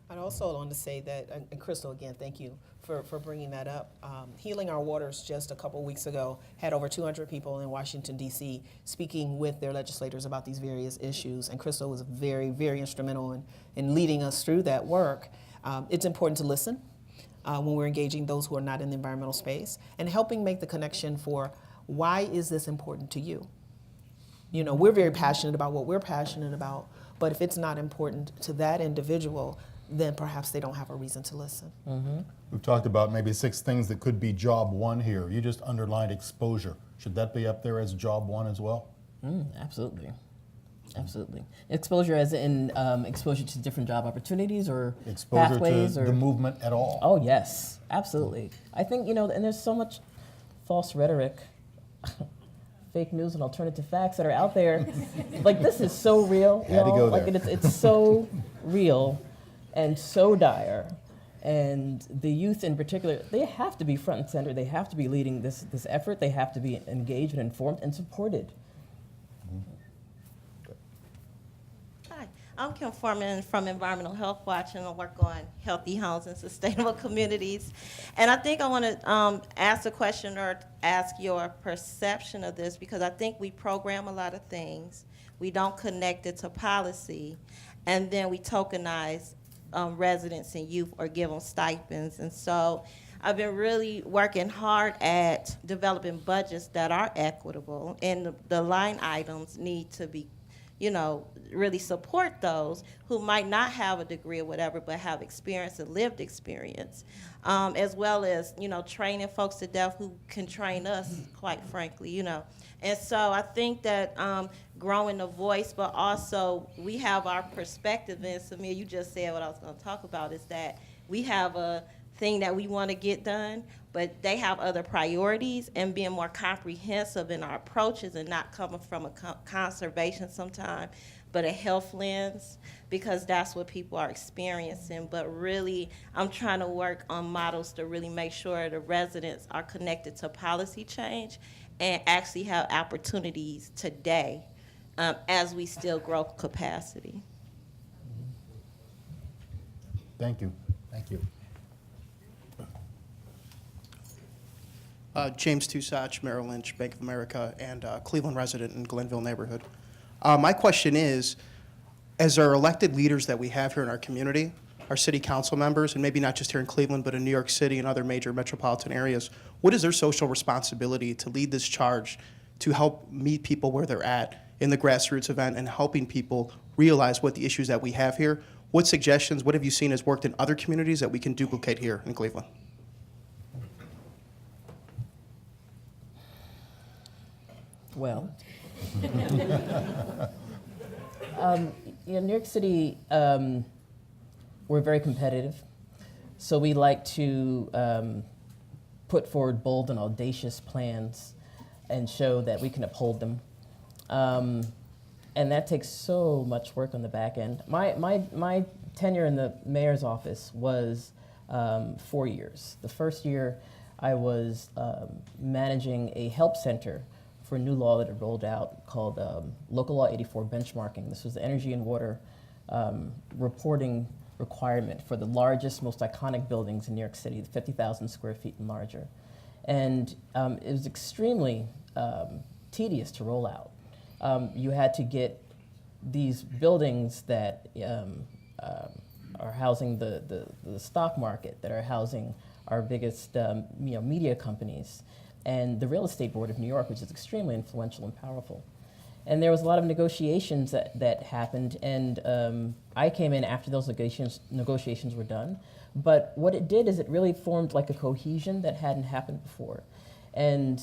I'd also want to say that, and Crystal, again, thank you for bringing that up. Healing Our Waters just a couple weeks ago had over 200 people in Washington, D.C. speaking with their legislators about these various issues, and Crystal was very, very instrumental in leading us through that work. It's important to listen when we're engaging those who are not in the environmental space, and helping make the connection for why is this important to you? We're very passionate about what we're passionate about, but if it's not important to that individual, then perhaps they don't have a reason to listen. Mm-hmm. We've talked about maybe 6 things that could be job 1 here. You just underlined exposure. Should that be up there as job 1 as well? Absolutely. Absolutely. Exposure as in exposure to different job opportunities or exposure pathways to the movement at all. Oh, yes, absolutely. I think, and there's so much false rhetoric, fake news and alternative facts that are out there. Like, this is so real. Had to go there. Like, it's so real and so dire. And the youth in particular, they have to be front and center. They have to be leading this effort. They have to be engaged and informed and supported. Hi, I'm Kim Foreman from Environmental Health Watch, and I work on healthy homes and sustainable communities. And I think I want to ask a question or ask your perception of this, because I think we program a lot of things. We don't connect it to policy, and then we tokenize residents and youth or give them stipends. And so I've been really working hard at developing budgets that are equitable, and the line items need to be, really support those who might not have a degree or whatever, but have experience and lived experience, as well as, training folks to death who can train us, quite frankly, And so I think that growing the voice, but also we have our perspective, and Samir, you just said what I was going to talk about, is that we have a thing that we want to get done, but they have other priorities, and being more comprehensive in our approaches and not coming from a conservation sometimes, but a health lens, because that's what people are experiencing. But really, I'm trying to work on models to really make sure the residents are connected to policy change and actually have opportunities today as we still grow capacity. Thank you. Thank you. James Tusach, Merrill Lynch, Bank of America, and Cleveland resident in Glenville neighborhood. My question is, as our elected leaders that we have here in our community, our city council members, and maybe not just here in Cleveland, but in New York City and other major metropolitan areas, what is their social responsibility to lead this charge to help meet people where they're at in the grassroots event and helping people realize what the issues that we have here? What suggestions, what have you seen has worked in other communities that we can duplicate here in Cleveland? Well, in New York City, we're very competitive. So we like to put forward bold and audacious plans and show that we can uphold them. And that takes so much work on the back end. My tenure in the mayor's office was 4 years. The first year I was managing a help center for a new law that had rolled out called Local Law 84 benchmarking. This was the energy and water reporting requirement for the largest, most iconic buildings in New York City, 50,000 square feet and larger. And it was extremely tedious to roll out. You had to get these buildings that are housing the stock market, that are housing our biggest media companies, and the Real Estate Board of New York, which is extremely influential and powerful. And there was a lot of negotiations that happened, and I came in after those negotiations were done. But what it did is it really formed like a cohesion that hadn't happened before. And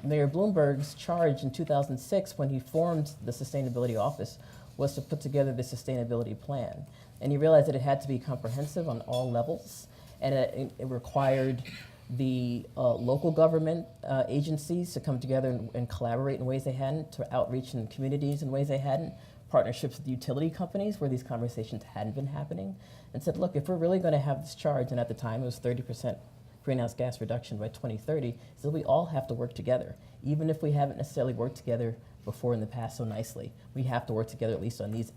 Mayor Bloomberg's charge in 2006, when he formed the Sustainability Office, was to put together the sustainability plan. And he realized that it had to be comprehensive on all levels, and it required the local government agencies to come together and collaborate in ways they hadn't, to outreach in communities in ways they hadn't, partnerships with utility companies where these conversations hadn't been happening, and said, look, if we're really going to have this charge, and at the time it was 30% greenhouse gas reduction by 2030, so we all have to work together. Even if we haven't necessarily worked together before in the past so nicely, we have to work together at least on these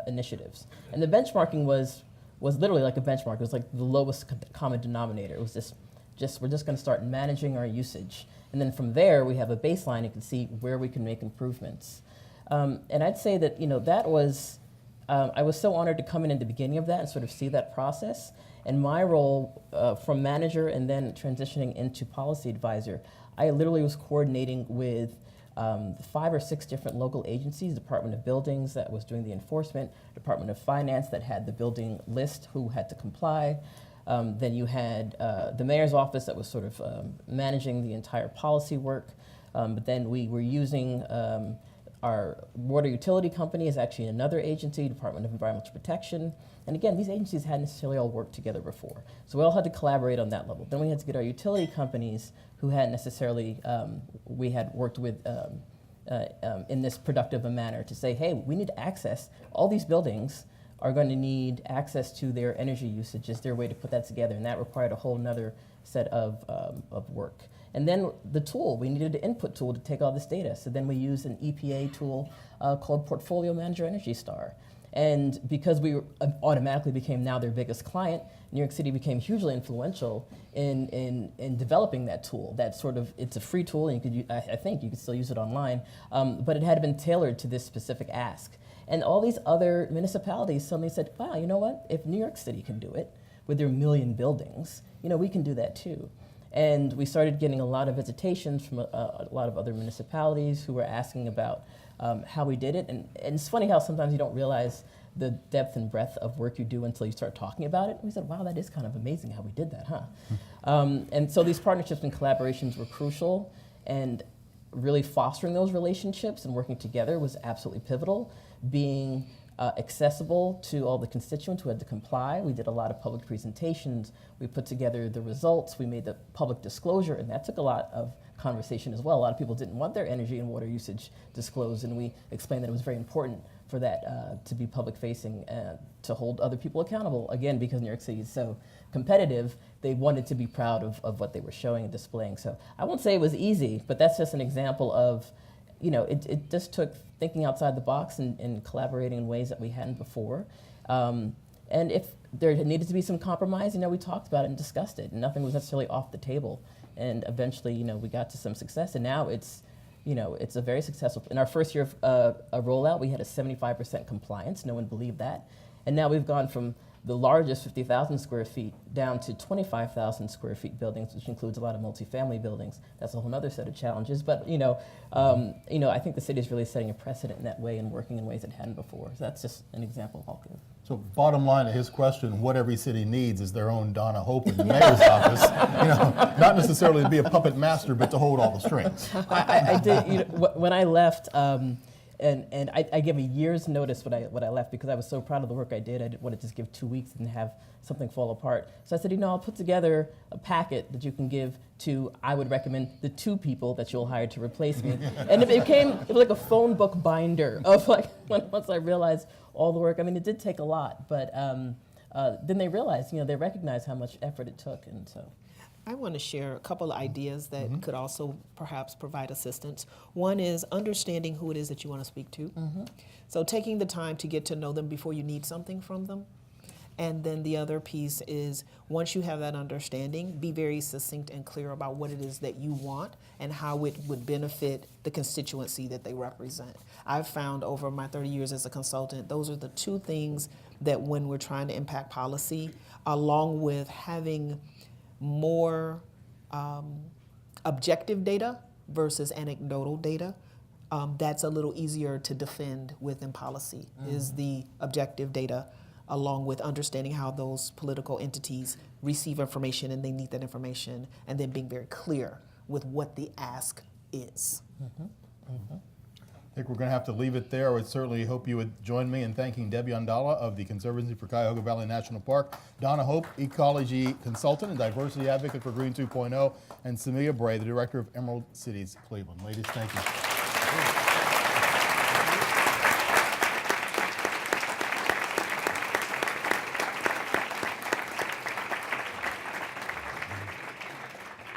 initiatives. And the benchmarking was literally like a benchmark. It was like the lowest common denominator. It was just we're just going to start managing our usage. And then from there, we have a baseline and can see where we can make improvements. And I'd say that, that was, I was so honored to come in at the beginning of that and sort of see that process. And my role from manager and then transitioning into policy advisor, I literally was coordinating with 5 or 6 different local agencies, Department of Buildings that was doing the enforcement, Department of Finance that had the building list who had to comply. Then you had the mayor's office that was sort of managing the entire policy work. But then we were using our water utility company is actually another agency, Department of Environmental Protection. And again, these agencies hadn't necessarily all worked together before. So we all had to collaborate on that level. Then we had to get our utility companies who hadn't necessarily, we had worked with in this productive a manner to say, hey, we need access. All these buildings are going to need access to their energy usage. Is there a way to put that together? And that required a whole nother set of work. And then the tool, we needed an input tool to take all this data. So then we used an EPA tool called Portfolio Manager Energy Star. And because we automatically became now their biggest client, New York City became hugely influential in developing that tool. That sort of, it's a free tool, and you could, I think you could still use it online, but it had been tailored to this specific ask. And all these other municipalities suddenly said, wow, you know what? If New York City can do it with their 1 million buildings, we can do that too. And we started getting a lot of visitations from a lot of other municipalities who were asking about how we did it. And it's funny how sometimes you don't realize the depth and breadth of work you do until you start talking about it. And we said, wow, that is kind of amazing how we did that, huh? And so these partnerships and collaborations were crucial, and really fostering those relationships and working together was absolutely pivotal. Being accessible to all the constituents who had to comply. We did a lot of public presentations. We put together the results. We made the public disclosure, and that took a lot of conversation as well. A lot of people didn't want their energy and water usage disclosed, and we explained that it was very important for that to be public-facing, to hold other people accountable. Again, because New York City is so competitive, they wanted to be proud of what they were showing and displaying. So I won't say it was easy, but that's just an example of, it just took thinking outside the box and collaborating in ways that we hadn't before. And if there needed to be some compromise, we talked about it and discussed it, and nothing was necessarily off the table. And eventually, we got to some success, and now it's a very successful. In our first year of a rollout, we had a 75% compliance. No one believed that. And now we've gone from the largest 50,000 square feet down to 25,000 square feet buildings, which includes a lot of multifamily buildings. That's a whole other set of challenges. But I think the city is really setting a precedent in that way and working in ways it hadn't before. So that's just an example I'll give. So bottom line to his question, what every city needs is their own Donna Hope in the mayor's office. Not necessarily to be a puppet master, but to hold all the strings. I did. When I left. And I gave a year's notice when I left because I was so proud of the work I did. I didn't want to just give 2 weeks and have something fall apart. So I said, I'll put together a packet that you can give to, I would recommend, the 2 people that you'll hire to replace me. And it was like a phone book binder of once I realized all the work. I mean, it did take a lot, but then they realized, they recognized how much effort it took, and so. I want to share a couple of ideas that could also perhaps provide assistance. One is understanding who it is that you want to speak to. So taking the time to get to know them before you need something from them. And then the other piece is, once you have that understanding, be very succinct and clear about what it is that you want and how it would benefit the constituency that they represent. I've found over my 30 years as a consultant, those are the 2 things that when we're trying to impact policy, along with having more objective data versus anecdotal data, that's a little easier to defend within policy, is the objective data, along with understanding how those political entities receive information and they need that information, and then being very clear with what the ask is. I think we're going to have to leave it there. I would certainly hope you would join me in thanking Debbie Andala of the Conservancy for Cuyahoga Valley National Park, Donna Hope, ecology consultant and diversity advocate for Green 2.0, and Samia Bray, the director of Emerald Cities Cleveland. Ladies, thank you.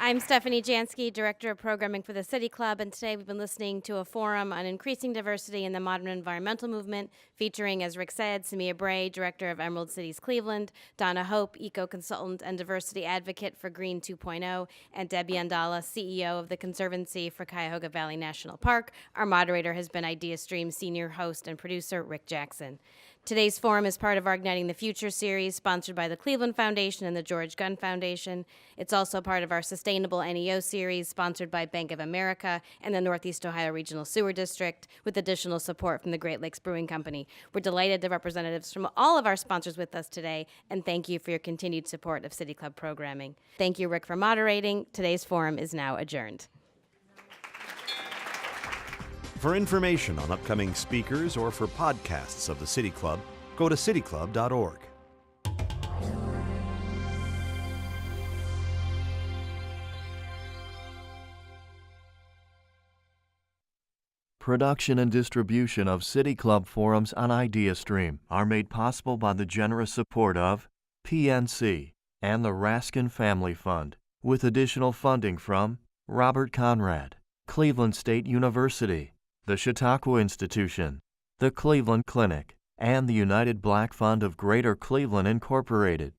I'm Stephanie Jansky, Director of Programming for the City Club, and today we've been listening to a forum on increasing diversity in the modern environmental movement, featuring, as Rick said, Samia Bray, Director of Emerald Cities Cleveland, Donna Hope, Eco-Consultant and Diversity Advocate for Green 2.0, and Debbie Andala, CEO of the Conservancy for Cuyahoga Valley National Park. Our moderator has been IdeaStream Senior Host and Producer Rick Jackson. Today's forum is part of our Igniting the Future series, sponsored by the Cleveland Foundation and the George Gunn Foundation. It's also part of our Sustainable NEO series, sponsored by Bank of America and the Northeast Ohio Regional Sewer District, with additional support from the Great Lakes Brewing Company. We're delighted to have representatives from all of our sponsors with us today, and thank you for your continued support of City Club programming. Thank you, Rick, for moderating. Today's forum is now adjourned. For information on upcoming speakers or for podcasts of the City Club, go to cityclub.org. Production and distribution of City Club forums on IdeaStream are made possible by the generous support of PNC and the Raskin Family Fund, with additional funding from Robert Conrad, Cleveland State University, the Chautauqua Institution, the Cleveland Clinic, and the United Black Fund of Greater Cleveland Incorporated.